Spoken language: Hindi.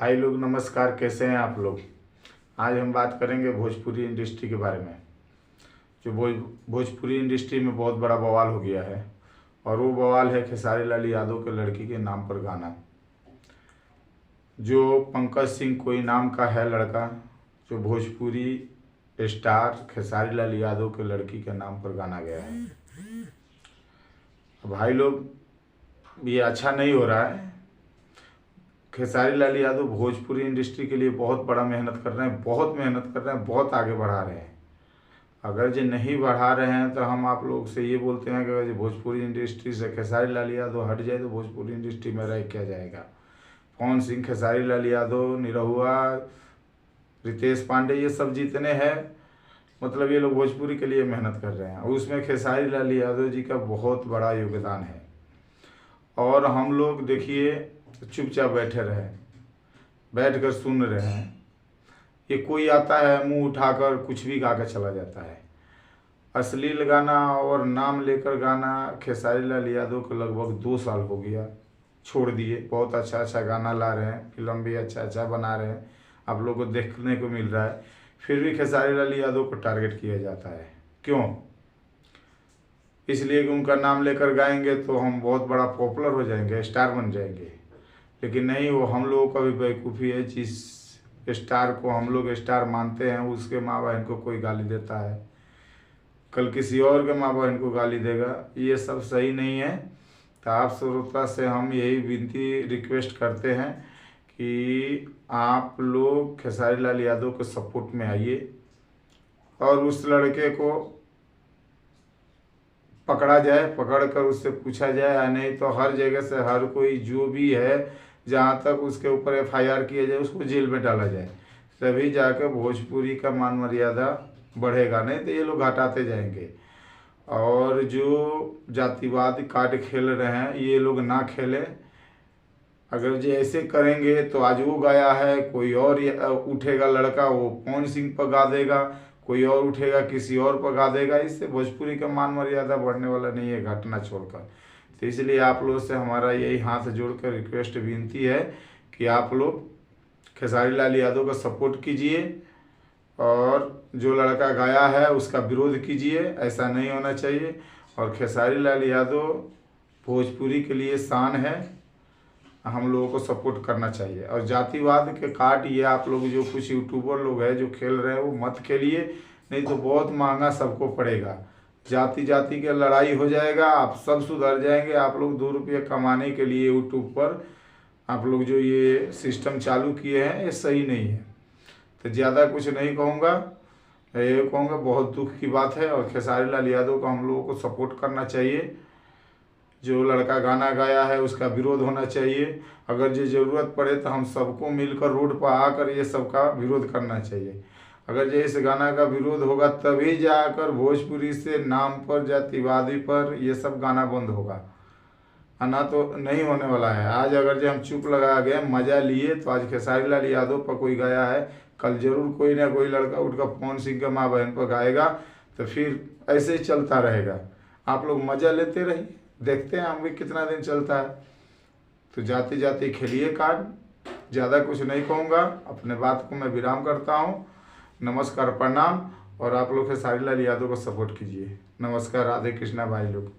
भाई लोग नमस्कार, कैसे हैं आप लोग। आज हम बात करेंगे भोजपुरी इंडस्ट्री के बारे में। जो भोजपुरी इंडस्ट्री में बहुत बड़ा बवाल हो गया है, और वो बवाल है खेसारी लाल यादव के लड़की के नाम पर गाना। जो पंकज सिंह कोई नाम का है लड़का, जो भोजपुरी स्टार खेसारी लाल यादव के लड़की के नाम पर गाना गया है। भाई लोग, ये अच्छा नहीं हो रहा है। खेसारी लाल यादव भोजपुरी इंडस्ट्री के लिए बहुत बड़ा मेहनत कर रहे हैं, बहुत मेहनत कर रहे हैं, बहुत आगे बढ़ा रहे हैं। अगर जो नहीं बढ़ा रहे हैं तो हम आप लोग से ये बोलते हैं कि अगर भोजपुरी इंडस्ट्री से खेसारी लाल यादव हट जाए तो भोजपुरी इंडस्ट्री में रह क्या जाएगा। पवन सिंह, खेसारी लाल यादव, निरहुआ, रितेश पांडे, ये सब जितने हैं, मतलब ये लोग भोजपुरी के लिए मेहनत कर रहे हैं, और उसमें खेसारी लाल यादव जी का बहुत बड़ा योगदान है। और हम लोग देखिए चुपचाप बैठे रहे, बैठ कर सुन रहे हैं। ये कोई आता है मुंह उठाकर कुछ भी गा कर चला जाता है। अश्लील गाना और नाम लेकर गाना खेसारी लाल यादव को लगभग 2 साल हो गया छोड़ दिए। बहुत अच्छा अच्छा गाना ला रहे हैं, फिल्म भी अच्छा अच्छा बना रहे हैं, आप लोग को देखने को मिल रहा है। फिर भी खेसारी लाल यादव को टारगेट किया जाता है। क्यों? इसलिए कि उनका नाम लेकर गाएंगे तो हम बहुत बड़ा पॉपुलर हो जाएंगे, स्टार बन जाएंगे। लेकिन नहीं, वो हम लोगों का भी बेवकूफ़ी है। जिस स्टार को हम लोग स्टार मानते हैं, उसके माँ बहन को कोई गाली देता है, कल किसी और के माँ बहन को गाली देगा। ये सब सही नहीं है। तो आप श्रोता से हम यही विनती रिक्वेस्ट करते हैं कि आप लोग खेसारी लाल यादव के सपोर्ट में आइए और उस लड़के को पकड़ा जाए, पकड़ कर उससे पूछा जाए। या नहीं तो हर जगह से हर कोई जो भी है, जहाँ तक उसके ऊपर FIR किया जाए, उसको जेल में डाला जाए, तभी जाकर भोजपुरी का मान मर्यादा बढ़ेगा। नहीं तो ये लोग घटाते जाएंगे। और जो जातिवाद कार्ड खेल रहे हैं, ये लोग ना खेलें। अगर जो ऐसे करेंगे तो आज वो गाया है, कोई और उठेगा लड़का, वो पवन सिंह पर गा देगा, कोई और उठेगा किसी और पर गा देगा। इससे भोजपुरी का मान मर्यादा बढ़ने वाला नहीं है, घटना छोड़कर। तो इसलिए आप लोग से हमारा यही हाथ जोड़कर रिक्वेस्ट विनती है कि आप लोग खेसारी लाल यादव का सपोर्ट कीजिए और जो लड़का गाया है उसका विरोध कीजिए। ऐसा नहीं होना चाहिए। और खेसारी लाल यादव भोजपुरी के लिए शान है, हम लोगों को सपोर्ट करना चाहिए। और जातिवाद के कार्ड ये आप लोग जो कुछ यूट्यूबर लोग हैं जो खेल रहे हैं, वो मत खेलिए, नहीं तो बहुत महंगा सबको पड़ेगा। जाति जाति के लड़ाई हो जाएगा, आप सब सुधर जाएंगे। आप लोग 2 रुपये कमाने के लिए यूट्यूब पर आप लोग जो ये सिस्टम चालू किए हैं, ये सही नहीं है। तो ज़्यादा कुछ नहीं कहूँगा, ये कहूँगा बहुत दुख की बात है। और खेसारी लाल यादव को हम लोगों को सपोर्ट करना चाहिए। जो लड़का गाना गाया है उसका विरोध होना चाहिए। अगर जो ज़रूरत पड़े तो हम सबको मिलकर रोड पर आकर ये सब का विरोध करना चाहिए। अगर जो इस गाना का विरोध होगा तभी जाकर भोजपुरी से नाम पर, जातिवादी पर ये सब गाना बंद होगा, ना तो नहीं होने वाला है। आज अगर जो हम चुप लगा गए, मज़ा लिए, तो आज खेसारी लाल यादव पर कोई गाया है, कल जरूर कोई ना कोई लड़का उठकर पवन सिंह के माँ बहन पर गाएगा। तो फिर ऐसे ही चलता रहेगा। आप लोग मज़ा लेते रहिए, देखते हैं हम भी कितना दिन चलता है। तो जाते जाते खेलिए कार्ड। ज़्यादा कुछ नहीं कहूँगा, अपने बात को मैं विराम करता हूँ। नमस्कार, प्रणाम। और आप लोग खेसारी लाल यादव को सपोर्ट कीजिए। नमस्कार, राधे कृष्णा भाई लोग।